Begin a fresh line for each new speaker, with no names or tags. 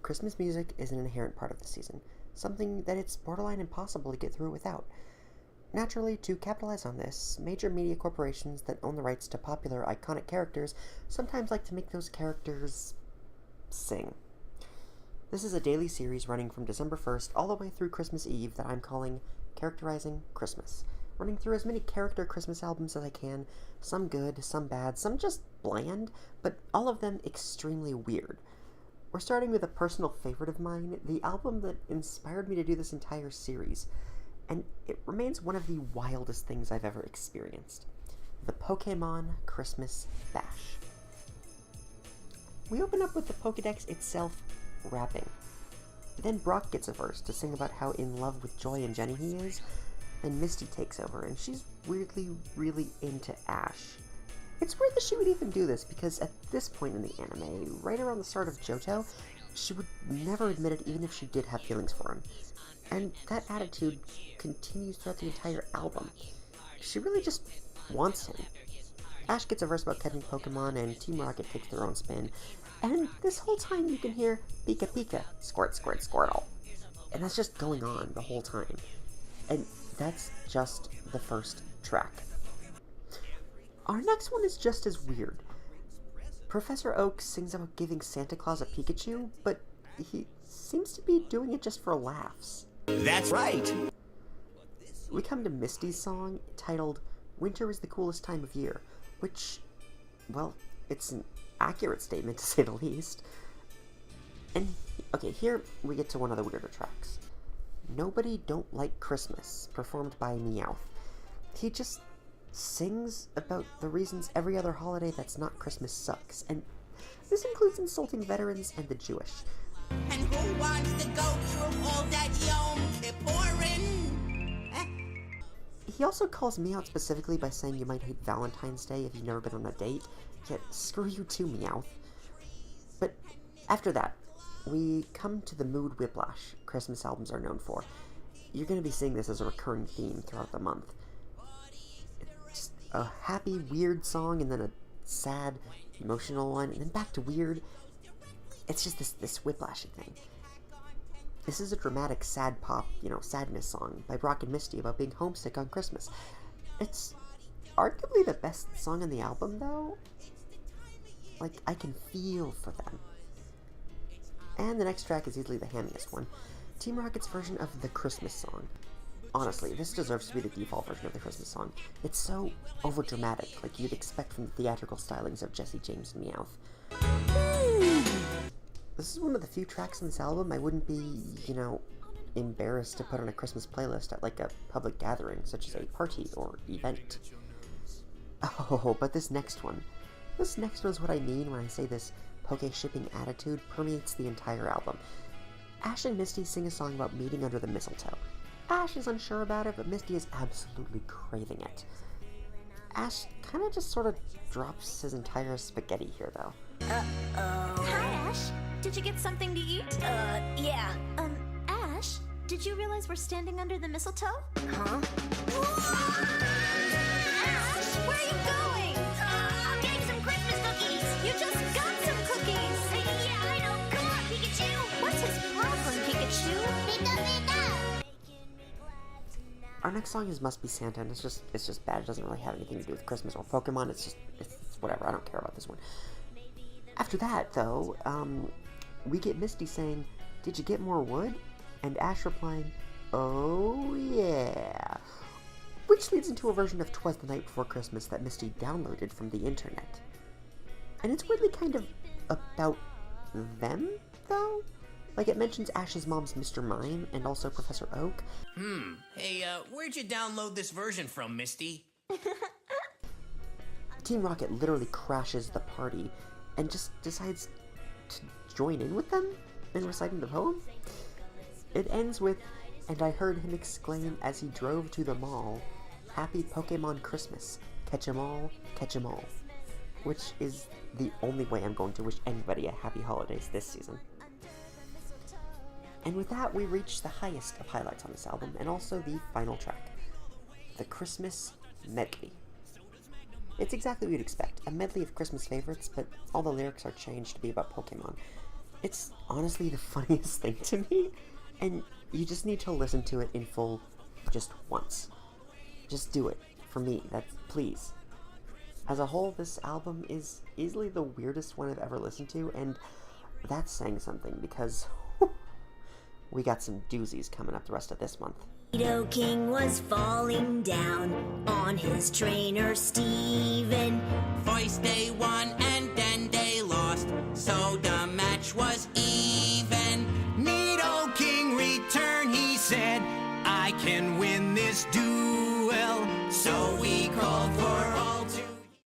Christmas music is an inherent part of the season, something that it's borderline impossible to get through without. Naturally, to capitalize on this, major media corporations that own the rights to popular, iconic characters sometimes like to make those characters sing. This is a daily series running from December 1st all the way through Christmas Eve that I'm calling Characterizing Christmas, running through as many character Christmas albums as I can, some good, some bad, some just bland, but all of them extremely weird. We're starting with a personal favorite of mine, the album that inspired me to do this entire series, and it remains one of the wildest things I've ever experienced. The Pokémon Christmas Bash. We open up with the Pokédex itself rapping. Then Brock gets a verse to sing about how in love with Joy and Jenny he is, then Misty takes over, and she's weirdly really into Ash. It's weird that she would even do this, because at this point in the anime, right around the start of Johto, she would never admit it even if she did have feelings for him. And that attitude continues throughout the entire album. She really just wants him. Ash gets a verse about catching Pokemon, and Team Rocket takes their own spin, and this whole time you can hear Pika Pika, Squirt Squirt Squirtle. And that's just going on the whole time. And that's just the first track. Our next one is just as weird. Professor Oak sings about giving Santa Claus a Pikachu, but he seems to be doing it just for laughs.
That's right!
We come to Misty's song, titled Winter is the Coolest Time of Year, which, well, it's an accurate statement to say the least. And, okay, here we get to one of the weirder tracks. Nobody Don't Like Christmas, performed by Meowth. He just sings about the reasons every other holiday that's not Christmas sucks, and this includes insulting veterans and the Jewish.
And who wants to go through all that Yom Kippurin?
He also calls me out specifically by saying you might hate Valentine's Day if you've never been on a date, yet screw you too, Meowth. But after that, we come to the mood whiplash Christmas albums are known for. You're going to be seeing this as a recurring theme throughout the month. It's a happy, weird song, and then a sad, emotional one, and then back to weird. It's just this whiplashing thing. This is a dramatic, sad pop, sadness song by Brock and Misty about being homesick on Christmas. It's arguably the best song on the album, though. Like, I can feel for them. And the next track is easily the hammiest one. Team Rocket's version of the Christmas song. Honestly, this deserves to be the default version of the Christmas song. It's so overdramatic, like you'd expect from the theatrical stylings of Jesse James and Meowth. This is one of the few tracks on this album I wouldn't be, embarrassed to put on a Christmas playlist at like a public gathering, such as a party or event. Oh, but this next one is what I mean when I say this Poke-shipping attitude permeates the entire album. Ash and Misty sing a song about meeting under the mistletoe. Ash is unsure about it, but Misty is absolutely craving it. Ash kind of just sort of drops his entire spaghetti here, though.
Uh-oh. Hi, Ash. Did you get something to eat?
Yeah.
Ash, did you realize we're standing under the mistletoe?
Huh?
Ash, where are you going?
I'm getting some Christmas cookies.
You just got some cookies.
Yeah, I know. Come on, Pikachu.
What's his problem, Pikachu?
Pika, Pika.
Our next song is Must Be Santa, and it's just bad. It doesn't really have anything to do with Christmas or Pokemon. It's whatever. I don't care about this one. After that, though, we get Misty saying, "Did you get more wood?" And Ash replying, "Oh yeah." Which leads into a version of 'Twas the Night Before Christmas that Misty downloaded from the internet. And it's weirdly kind of about them, though? Like, it mentions Ash's mom's Mr. Mime and also Professor Oak.
Hey, where'd you download this version from, Misty?
Team Rocket literally crashes the party and just decides to join in with them in reciting the poem. It ends with, "And I heard him exclaim as he drove to the mall, 'Happy Pokémon Christmas, catch 'em all, catch 'em all,' which is the only way I'm going to wish anybody a happy holidays this season. And with that, we reach the highest of highlights on this album, and also the final track, the Christmas Medley. It's exactly what you'd expect, a medley of Christmas favorites, but all the lyrics are changed to be about Pokemon. It's honestly the funniest thing to me, and you just need to listen to it in full just once. Just do it. For me, please. As a whole, this album is easily the weirdest one I've ever listened to, and that's saying something because we got some doozies coming up the rest of this month.
Tornado King was falling down on his trainer Steven.
First they won and then they lost, so the match was even. Needle King returned, he said, I can win this duel.